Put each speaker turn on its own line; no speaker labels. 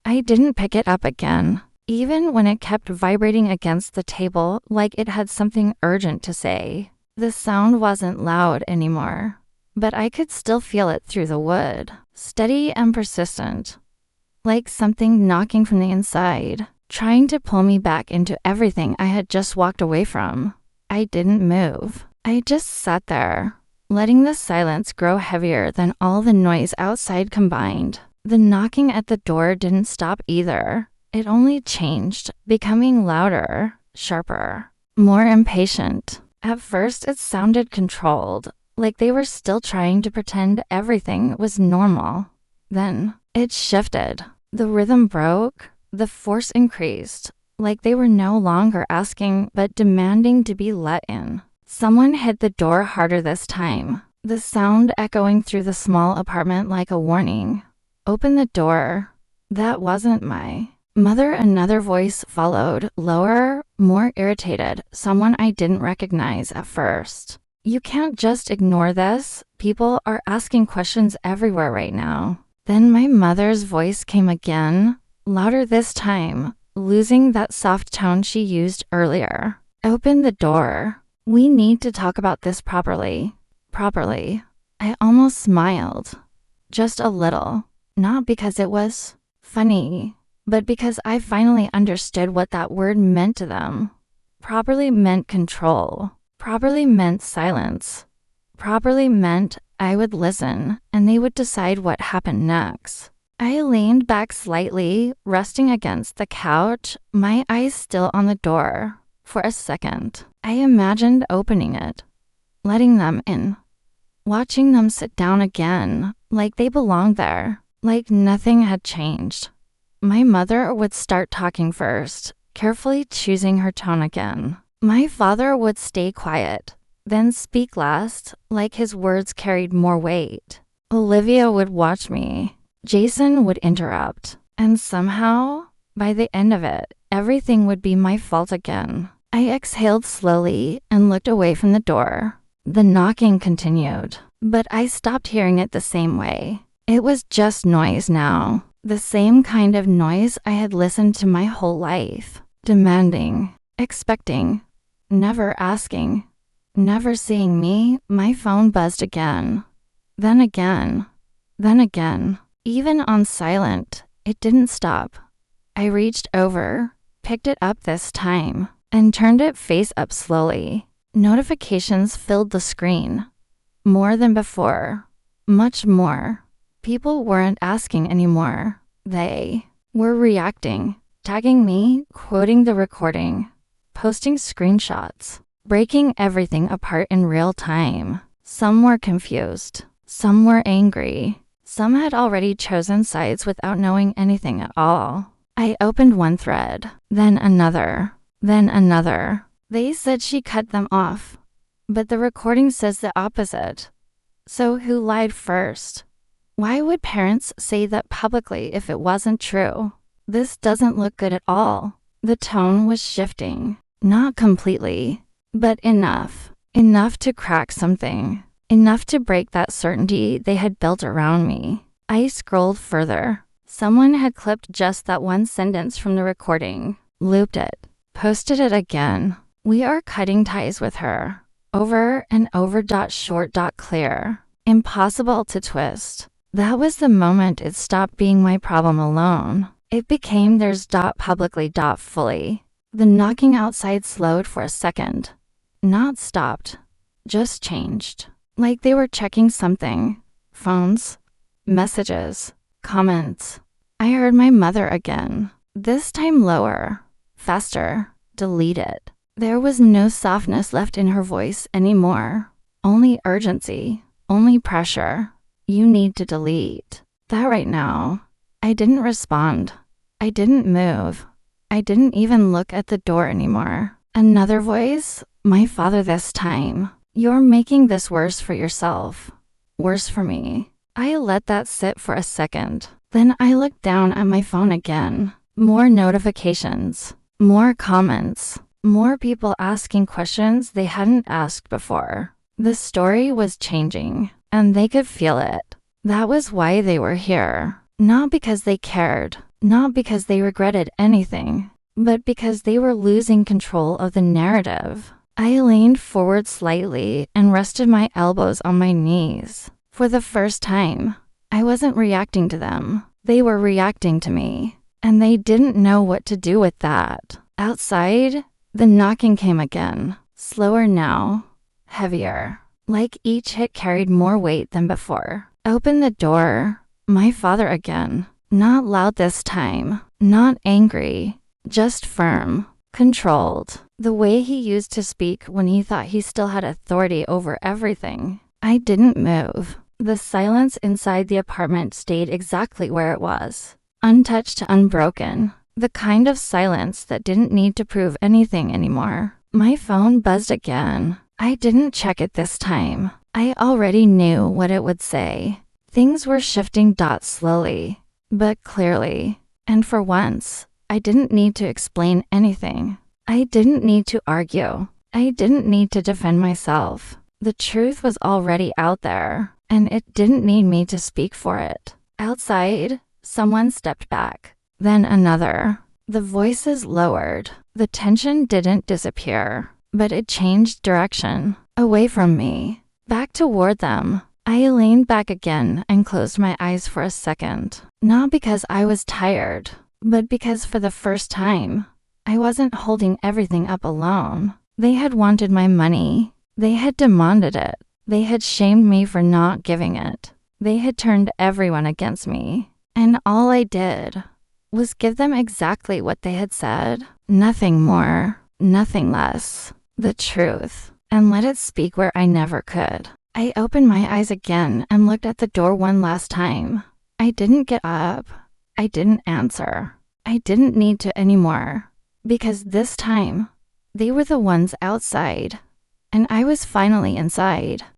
I didn't pick it up again, even when it kept vibrating against the table like it had something urgent to say. The sound wasn't loud anymore, but I could still feel it through the wood, steady and persistent, like something knocking from the inside, trying to pull me back into everything I had just walked away from. I didn't move. I just sat there, letting the silence grow heavier than all the noise outside combined. The knocking at the door didn't stop either. It only changed, becoming louder, sharper, more impatient. At first, it sounded controlled, like they were still trying to pretend everything was normal. Then, it shifted. The rhythm broke, the force increased, like they were no longer asking but demanding to be let in. Someone hit the door harder this time, the sound echoing through the small apartment like a warning. Open the door. That wasn't my mother. Another voice followed, lower, more irritated, someone I didn't recognize at first. You can't just ignore this. People are asking questions everywhere right now. Then my mother's voice came again, louder this time, losing that soft tone she used earlier. Open the door. We need to talk about this properly. Properly. I almost smiled. Just a little. Not because it was funny, but because I finally understood what that word meant to them. Properly meant control. Properly meant silence. Properly meant I would listen, and they would decide what happened next. I leaned back slightly, resting against the couch, my eyes still on the door. For a second, I imagined opening it, letting them in, watching them sit down again, like they belonged there, like nothing had changed. My mother would start talking first, carefully choosing her tone again. My father would stay quiet, then speak last, like his words carried more weight. Olivia would watch me. Jason would interrupt. And somehow, by the end of it, everything would be my fault again. I exhaled slowly and looked away from the door. The knocking continued, but I stopped hearing it the same way. It was just noise now. The same kind of noise I had listened to my whole life. Demanding, expecting, never asking. Never seeing me. My phone buzzed again. Then again. Then again. Even on silent, it didn't stop. I reached over, picked it up this time, and turned it face up slowly. Notifications filled the screen. More than before. Much more. People weren't asking anymore. They were reacting, tagging me, quoting the recording, posting screenshots, breaking everything apart in real time. Some were confused. Some were angry. Some had already chosen sides without knowing anything at all. I opened one thread, then another, then another. They said she cut them off, but the recording says the opposite. So who lied first? Why would parents say that publicly if it wasn't true? This doesn't look good at all. The tone was shifting. Not completely, but enough. Enough to crack something. Enough to break that certainty they had built around me. I scrolled further. Someone had clipped just that one sentence from the recording, looped it, posted it again. We are cutting ties with her. Over and over. Short. Clear. Impossible to twist. That was the moment it stopped being my problem alone. It became theirs. Publicly. Fully. The knocking outside slowed for a second. Not stopped. Just changed. Like they were checking something. Phones. Messages. Comments. I heard my mother again. This time lower. Faster. Delete it. There was no softness left in her voice anymore. Only urgency. Only pressure. You need to delete that right now. I didn't respond. I didn't move. I didn't even look at the door anymore. Another voice, my father this time. You're making this worse for yourself. Worse for me. I let that sit for a second. Then I looked down at my phone again. More notifications. More comments. More people asking questions they hadn't asked before. The story was changing, and they could feel it. That was why they were here. Not because they cared, not because they regretted anything, but because they were losing control of the narrative. I leaned forward slightly and rested my elbows on my knees. For the first time, I wasn't reacting to them. They were reacting to me, and they didn't know what to do with that. Outside, the knocking came again, slower now, heavier, like each hit carried more weight than before. Open the door. My father again. Not loud this time, not angry, just firm, controlled. The way he used to speak when he thought he still had authority over everything. I didn't move. The silence inside the apartment stayed exactly where it was, untouched, unbroken. The kind of silence that didn't need to prove anything anymore. My phone buzzed again. I didn't check it this time. I already knew what it would say. Things were shifting slowly, but clearly. And for once, I didn't need to explain anything. I didn't need to argue. I didn't need to defend myself. The truth was already out there, and it didn't need me to speak for it. Outside, someone stepped back. Then another. The voices lowered. The tension didn't disappear, but it changed direction. Away from me. Back toward them. I leaned back again and closed my eyes for a second. Not because I was tired, but because for the first time, I wasn't holding everything up alone. They had wanted my money. They had demanded it. They had shamed me for not giving it. They had turned everyone against me. And all I did was give them exactly what they had said. Nothing more, nothing less. The truth. And let it speak where I never could. I opened my eyes again and looked at the door one last time. I didn't get up. I didn't answer. I didn't need to anymore. Because this time, they were the ones outside. And I was finally inside.